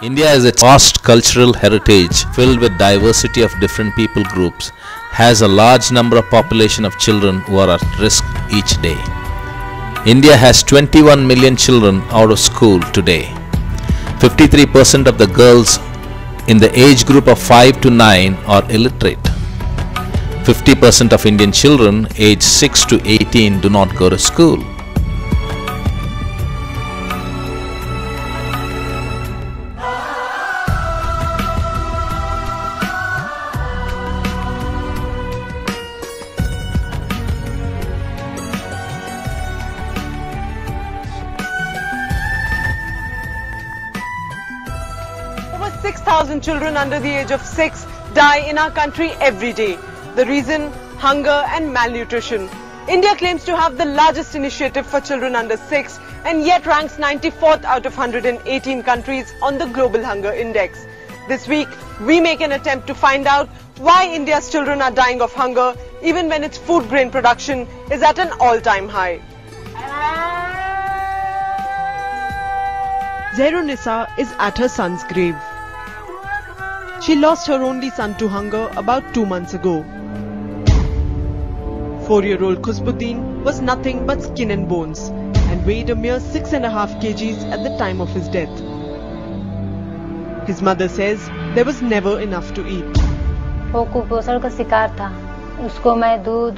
India has a vast cultural heritage filled with diversity of different people groups, has a large number of population of children who are at risk each day. India has 21 million children out of school today. 53% of the girls in the age group of 5 to 9 are illiterate. 50% of Indian children aged 6 to 18 do not go to school. Over 6,000 children under the age of 6 die in our country every day. The reason? Hunger and malnutrition. India claims to have the largest initiative for children under 6 and yet ranks 94th out of 118 countries on the Global Hunger Index. This week, we make an attempt to find out why India's children are dying of hunger even when its food grain production is at an all-time high. Zehrunissa is at her son's grave. She lost her only son to hunger about 2 months ago. 4-year-old Khusbuddin was nothing but skin and bones and weighed a mere 6.5 kgs at the time of his death. His mother says there was never enough to eat. वो कुपोषण का शिकार था. उसको मैं दूध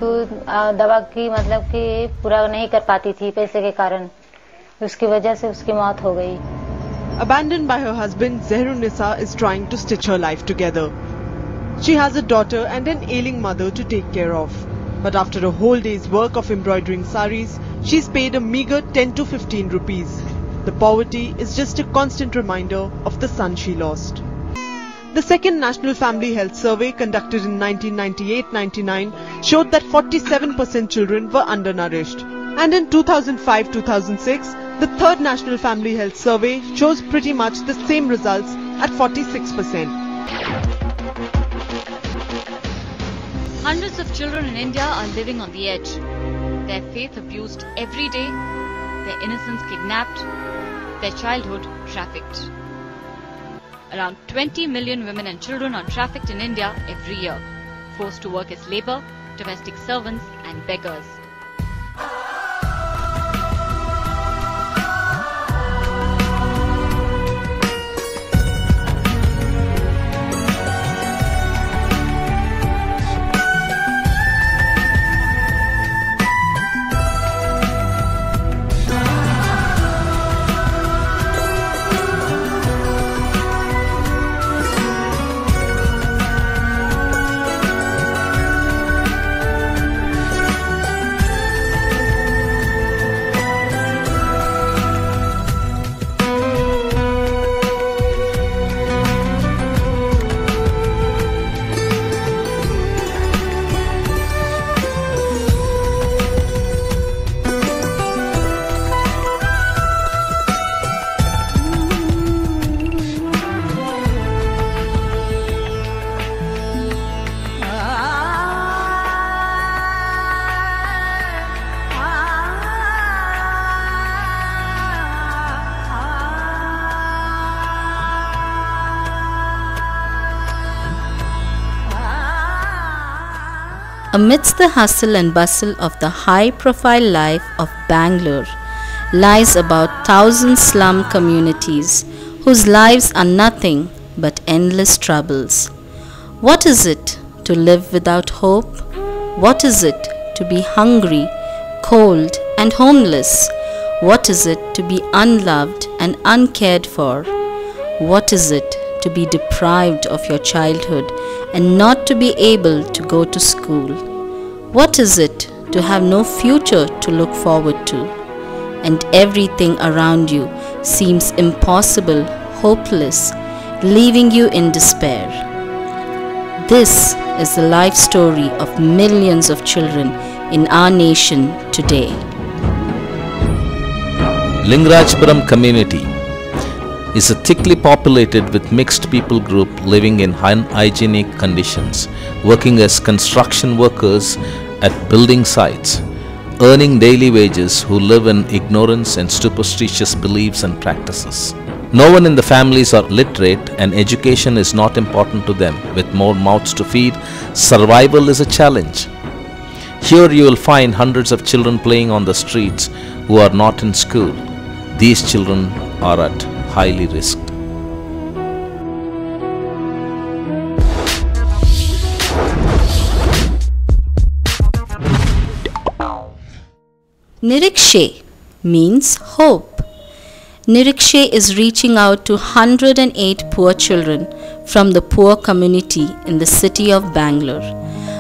दवा की मतलब कि पूरा नहीं कर पाती थी पैसे के कारण. उसकी वजह से उसकी मौत हो गई. Abandoned by her husband, Zehrunissa is trying to stitch her life together. She has a daughter and an ailing mother to take care of. But after a whole day's work of embroidering saris, she's paid a meager 10 to 15 rupees. The poverty is just a constant reminder of the son she lost. The second National Family Health Survey conducted in 1998-99 showed that 47% children were undernourished. And in 2005-2006, the third National Family Health Survey shows pretty much the same results at 46%. Hundreds of children in India are living on the edge. Their faith abused every day, their innocence kidnapped, their childhood trafficked. Around 20 million women and children are trafficked in India every year, forced to work as labor, domestic servants and beggars. Amidst the hustle and bustle of the high-profile life of Bangalore lies about 1,000 slum communities whose lives are nothing but endless troubles. What is it to live without hope? What is it to be hungry, cold and homeless? What is it to be unloved and uncared for? What is it to be deprived of your childhood and not to be able to go to school? What is it to have no future to look forward to? And everything around you seems impossible, hopeless, leaving you in despair. This is the life story of millions of children in our nation today. Lingarajpuram community is thickly populated with mixed people group living in unhygienic conditions, working as construction workers at building sites, earning daily wages, who live in ignorance and superstitious beliefs and practices. No one in the families are literate and education is not important to them. With more mouths to feed, survival is a challenge. Here you will find hundreds of children playing on the streets who are not in school. These children are at highly risk. Nirikshe means hope. Nirikshe is reaching out to 108 poor children from the poor community in the city of Bangalore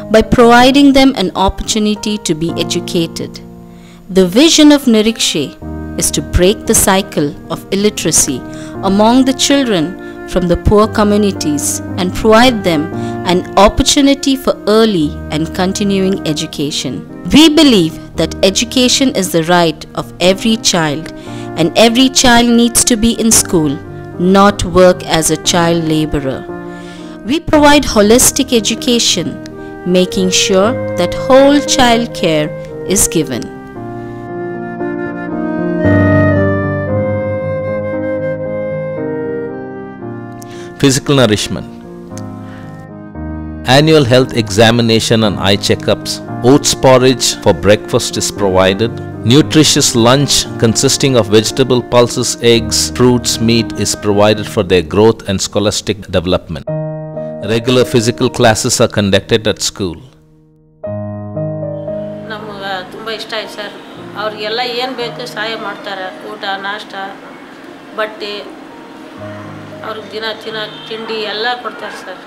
by providing them an opportunity to be educated. The vision of Nirikshe is to break the cycle of illiteracy among the children from the poor communities and provide them an opportunity for early and continuing education. We believe that education is the right of every child, and every child needs to be in school, not work as a child laborer. We provide holistic education, making sure that whole child care is given. Physical nourishment. Annual health examination and eye checkups. Oats porridge for breakfast is provided. Nutritious lunch consisting of vegetable pulses, eggs, fruits, meat is provided for their growth and scholastic development. Regular physical classes are conducted at school. ನಮಗೆ ತುಂಬ ಇಷ್ಟ ಆಯ್ತು sir. ಅವ್ರಿಗೆಲ್ಲ ಏನು ಬೇಕು ಸಹಾಯ ಮಾಡ್ತಾರೆ. ಊಟ, ನಾಷ್ಟ, ಬಟ್ಟೆ, ಅವ್ರಿಗೆ ದಿನ ತಿಂಡಿ ಎಲ್ಲ ಕೊಡ್ತಾರೆ sir.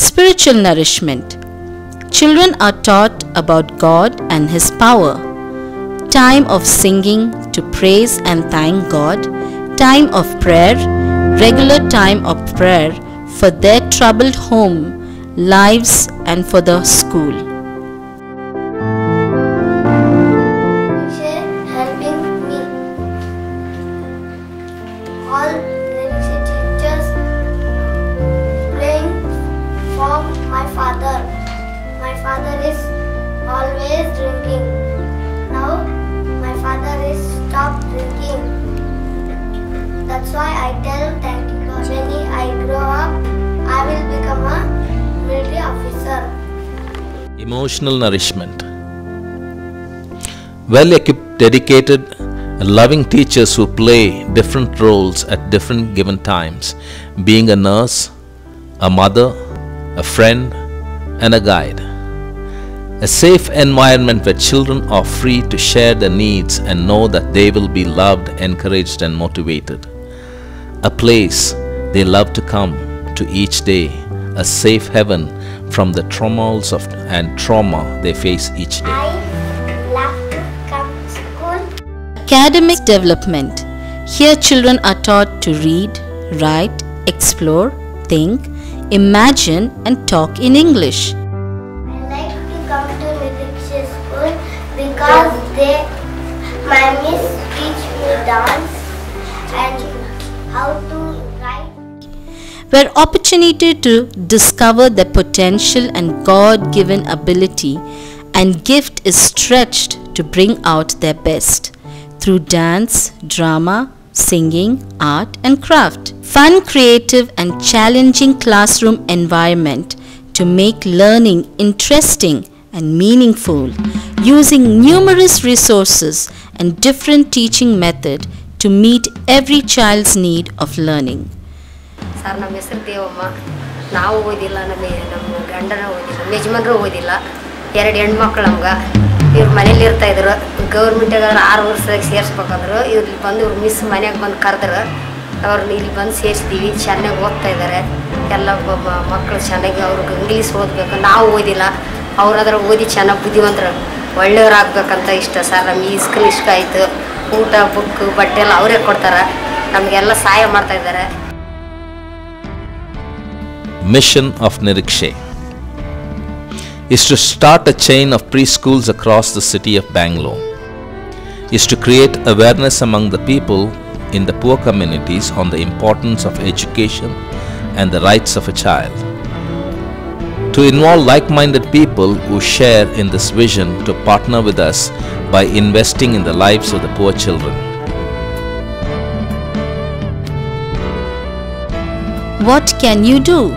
Spiritual nourishment. Children are taught about God and His power. Time of singing to praise and thank God. Time of prayer, regular time of prayer for their troubled home, lives and for the school. Helping me. All literature teachers praying for my father. My father is always drinking. Now my father is stopped drinking. That's why I tell thank you God. When I grow up, I will become a military officer. Emotional nourishment. Well-equipped, dedicated, and loving teachers who play different roles at different given times, being a nurse, a mother, a friend, and a guide. A safe environment where children are free to share their needs and know that they will be loved, encouraged, and motivated. A place they love to come to each day, a safe heaven from the turmoils and trauma they face each day. I love to come to school. Academic development. Here children are taught to read, write, explore, think, imagine and talk in English. I like to come to Nirikshe school because my miss teach me dance and how to write. Where opportunity to discover their potential and God-given ability and gift is stretched to bring out their best through dance, drama, singing, art and craft. Fun, creative and challenging classroom environment to make learning interesting and meaningful, using numerous resources and different teaching method to meet every child's need of learning. Sir ನಮ್ಮ ಹೆಸರು ದೇವಮ್ಮ. ನಾವು ಓದಿಲ್ಲ, ನಮ್ಮ ಗಂಡನ ಓದಿಲ್ಲ, ಯಜಮಾನರು ಓದಿಲ್ಲ. 2 ಹೆಣ್ಮಕ್ಳು ನಮ್ಗೆ. ಇವ್ರು ಮನೇಲಿ ಇರ್ತಾಯಿದ್ರು. ಗೌರ್ಮೆಂಟಾಗ 6 ವರ್ಷದಾಗ ಸೇರಿಸ್ಬೇಕಂದ್ರು. ಇವ್ರು ಬಂದು ಇವ್ರು ಮಿಸ್ ಮನೆಯಾಗ ಬಂದು ಕರೆದ್ರು. ಅವ್ರನ್ನ ಇಲ್ಲಿ ಬಂದು ಸೇರಿಸಿದ್ದೀವಿ. ಚೆನ್ನಾಗಿ ಓದ್ತಾ ಇದ್ದಾರೆ. ಎಲ್ಲ ಮಕ್ಕಳು ಚೆನ್ನಾಗಿ ಅವ್ರಿಗೆ ಇಂಗ್ಲೀಷ್ ಓದಬೇಕು. ನಾವು ಓದಿಲ್ಲ, ಅವ್ರಾದ್ರೆ ಓದಿ ಚೆನ್ನಾಗಿ ಬುದ್ಧಿವಂತರು ಒಳ್ಳೆಯವ್ರಾಗಬೇಕಂತ ಇಷ್ಟ ಸರ್. ನಮ್ಗೆ ಈ ಸ್ಕೂಲ್ ಇಷ್ಟ ಆಯಿತು. ಊಟ, ಬುಕ್, ಬಟ್ಟೆ ಎಲ್ಲ ಅವರೇ ಕೊಡ್ತಾರೆ. ನಮಗೆಲ್ಲ ಸಹಾಯ ಮಾಡ್ತಾಯಿದ್ದಾರೆ. Mission of Nirikshe is to start a chain of preschools across the city of Bangalore, is to create awareness among the people in the poor communities on the importance of education and the rights of a child, to involve like-minded people who share in this vision to partner with us by investing in the lives of the poor children. What can you do?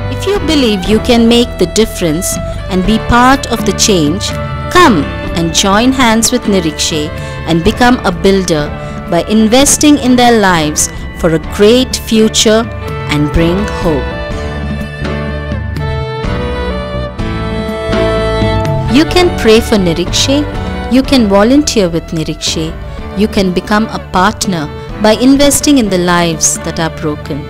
If you believe you can make the difference and be part of the change, come and join hands with Nirikshe and become a builder by investing in their lives for a great future and bring hope. You can pray for Nirikshe, you can volunteer with Nirikshe, you can become a partner by investing in the lives that are broken.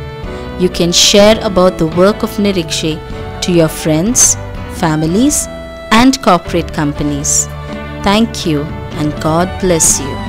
You can share about the work of Nirikshe to your friends, families and corporate companies. Thank you and God bless you.